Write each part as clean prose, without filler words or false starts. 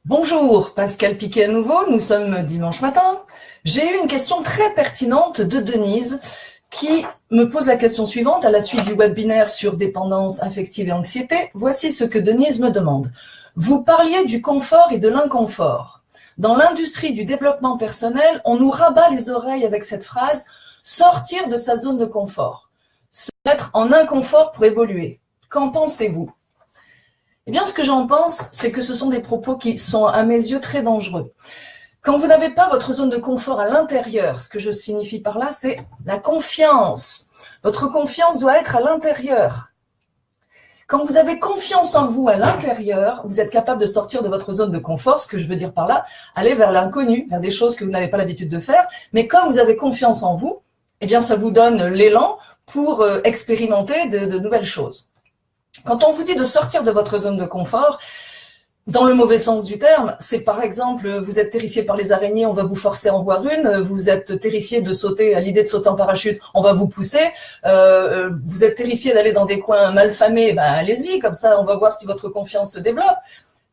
Bonjour, Pascal Piquet à nouveau, nous sommes dimanche matin. J'ai eu une question très pertinente de Denise qui me pose la question suivante à la suite du webinaire sur dépendance affective et anxiété. Voici ce que Denise me demande. Vous parliez du confort et de l'inconfort. Dans l'industrie du développement personnel, on nous rabat les oreilles avec cette phrase « sortir de sa zone de confort », se mettre en inconfort pour évoluer. Qu'en pensez-vous ? Eh bien, ce que j'en pense, c'est que ce sont des propos qui sont, à mes yeux, très dangereux. Quand vous n'avez pas votre zone de confort à l'intérieur, ce que je signifie par là, c'est la confiance. Votre confiance doit être à l'intérieur. Quand vous avez confiance en vous à l'intérieur, vous êtes capable de sortir de votre zone de confort, ce que je veux dire par là, aller vers l'inconnu, vers des choses que vous n'avez pas l'habitude de faire. Mais comme vous avez confiance en vous, eh bien, ça vous donne l'élan pour expérimenter de nouvelles choses. Quand on vous dit de sortir de votre zone de confort, dans le mauvais sens du terme, c'est par exemple, vous êtes terrifié par les araignées, on va vous forcer à en voir une, vous êtes terrifié de sauter, à l'idée de sauter en parachute, on va vous pousser, vous êtes terrifié d'aller dans des coins malfamés, ben allez-y, comme ça on va voir si votre confiance se développe.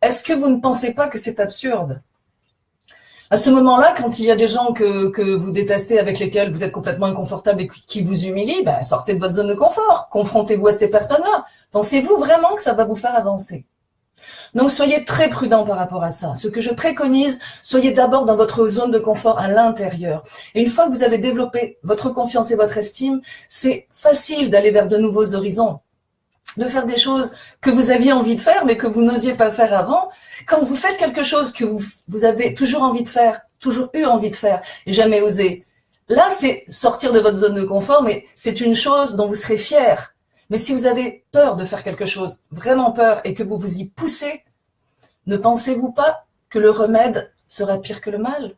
Est-ce que vous ne pensez pas que c'est absurde ? À ce moment-là, quand il y a des gens que vous détestez, avec lesquels vous êtes complètement inconfortable et qui vous humilient, ben, sortez de votre zone de confort, confrontez-vous à ces personnes-là. Pensez-vous vraiment que ça va vous faire avancer ? Donc, soyez très prudents par rapport à ça. Ce que je préconise, soyez d'abord dans votre zone de confort à l'intérieur. Et une fois que vous avez développé votre confiance et votre estime, c'est facile d'aller vers de nouveaux horizons, de faire des choses que vous aviez envie de faire, mais que vous n'osiez pas faire avant. Quand vous faites quelque chose que vous avez toujours envie de faire, toujours eu envie de faire, et jamais osé, là, c'est sortir de votre zone de confort, mais c'est une chose dont vous serez fier. Mais si vous avez peur de faire quelque chose, vraiment peur, et que vous vous y poussez, ne pensez-vous pas que le remède sera pire que le mal ?